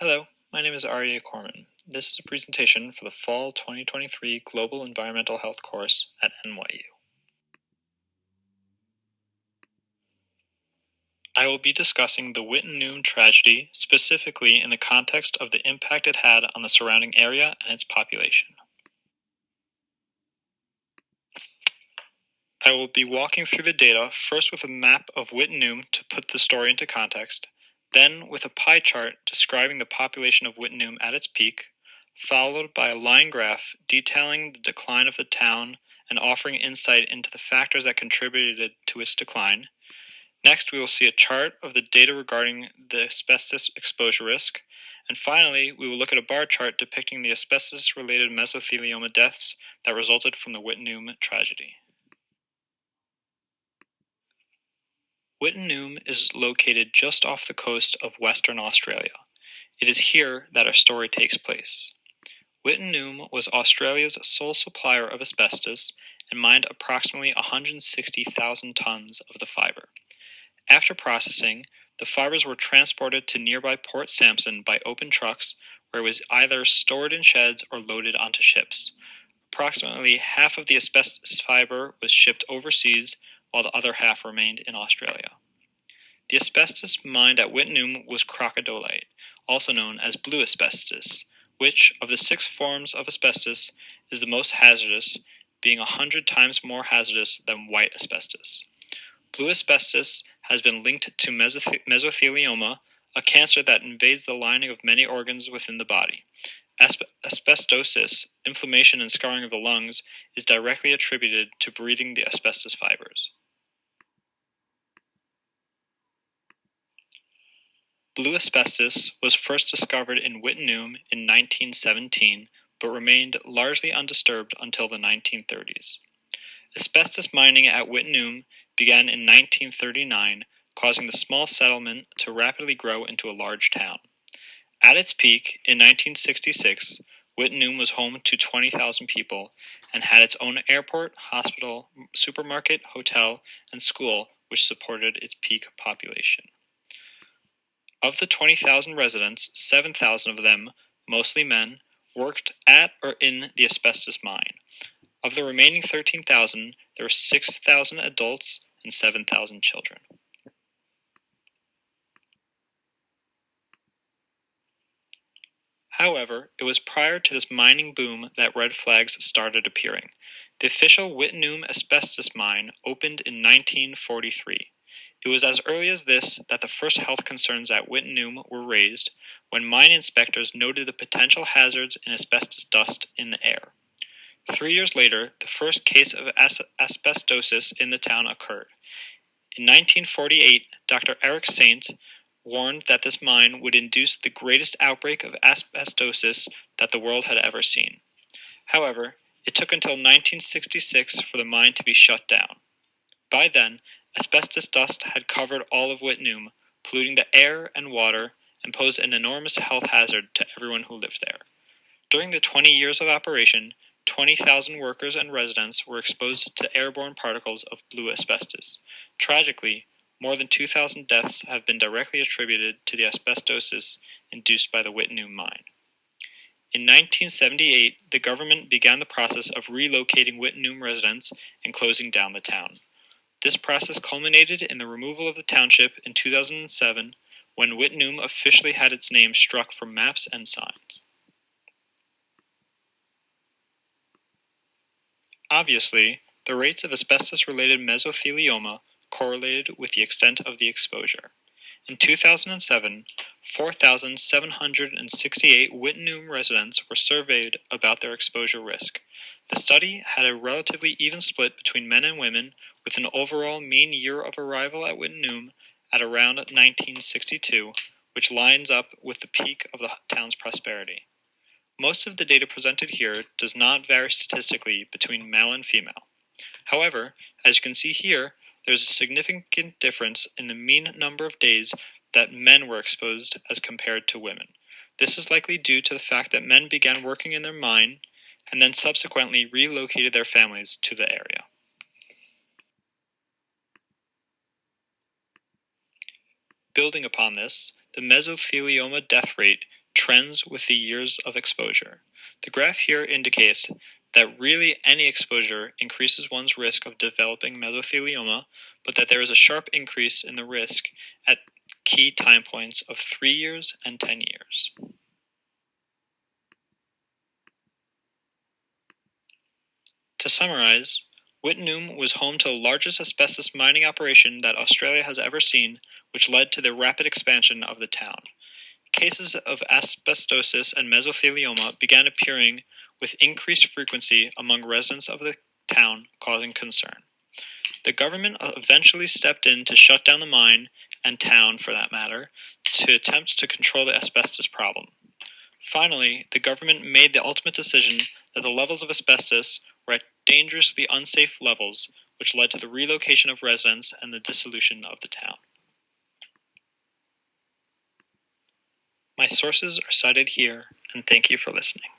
Hello, my name is Arya Corman. This is a presentation for the Fall 2023 Global Environmental Health course at NYU. I will be discussing the Wittenoom Tragedy, specifically in the context of the impact it had on the surrounding area and its population. I will be walking through the data, first with a map of Wittenoom to put the story into context, then with a pie chart describing the population of Wittenoom at its peak, followed by a line graph detailing the decline of the town and offering insight into the factors that contributed to its decline. Next, we will see a chart of the data regarding the asbestos exposure risk, and finally, we will look at a bar chart depicting the asbestos-related mesothelioma deaths that resulted from the Wittenoom tragedy. Wittenoom is located just off the coast of Western Australia. It is here that our story takes place. Wittenoom was Australia's sole supplier of asbestos and mined approximately 160,000 tons of the fiber. After processing, the fibers were transported to nearby Port Sampson by open trucks, where it was either stored in sheds or loaded onto ships. Approximately half of the asbestos fiber was shipped overseas, while the other half remained in Australia. The asbestos mined at Wittenoom was crocodolite, also known as blue asbestos, which, of the 6 forms of asbestos, is the most hazardous, being 100 times more hazardous than white asbestos. Blue asbestos has been linked to mesothelioma, a cancer that invades the lining of many organs within the body. Asbestosis, inflammation and scarring of the lungs, is directly attributed to breathing the asbestos fibers. Blue asbestos was first discovered in Wittenoom in 1917, but remained largely undisturbed until the 1930s. Asbestos mining at Wittenoom began in 1939, causing the small settlement to rapidly grow into a large town. At its peak, in 1966, Wittenoom was home to 20,000 people and had its own airport, hospital, supermarket, hotel, and school, which supported its peak population. Of the 20,000 residents, 7,000 of them, mostly men, worked at or in the asbestos mine. Of the remaining 13,000, there were 6,000 adults and 7,000 children. However, it was prior to this mining boom that red flags started appearing. The official Wittenoom asbestos mine opened in 1943. It was as early as this that the first health concerns at Wittenoom were raised, when mine inspectors noted the potential hazards in asbestos dust in the air. 3 years later, the first case of asbestosis in the town occurred. In 1948, Dr. Eric Saint warned that this mine would induce the greatest outbreak of asbestosis that the world had ever seen. However, it took until 1966 for the mine to be shut down. By then, asbestos dust had covered all of Wittenoom, polluting the air and water, and posed an enormous health hazard to everyone who lived there. During the 20 years of operation, 20,000 workers and residents were exposed to airborne particles of blue asbestos. Tragically, more than 2,000 deaths have been directly attributed to the asbestosis induced by the Wittenoom mine. In 1978, the government began the process of relocating Wittenoom residents and closing down the town. This process culminated in the removal of the township in 2007, when Wittenoom officially had its name struck from maps and signs. Obviously, the rates of asbestos-related mesothelioma correlated with the extent of the exposure. In 2007, 4,768 Wittenoom residents were surveyed about their exposure risk. The study had a relatively even split between men and women, with an overall mean year of arrival at Wittenoom at around 1962, which lines up with the peak of the town's prosperity. Most of the data presented here does not vary statistically between male and female. However, as you can see here, there is a significant difference in the mean number of days that men were exposed as compared to women. This is likely due to the fact that men began working in their mine and then subsequently relocated their families to the area. Building upon this, the mesothelioma death rate trends with the years of exposure. The graph here indicates that really any exposure increases one's risk of developing mesothelioma, but that there is a sharp increase in the risk at key time points of 3 years and 10 years. To summarize, Wittenoom was home to the largest asbestos mining operation that Australia has ever seen, which led to the rapid expansion of the town. Cases of asbestosis and mesothelioma began appearing with increased frequency among residents of the town, causing concern. The government eventually stepped in to shut down the mine, and town for that matter, to attempt to control the asbestos problem. Finally, the government made the ultimate decision that the levels of asbestos were at dangerously unsafe levels, which led to the relocation of residents and the dissolution of the town. My sources are cited here, and thank you for listening.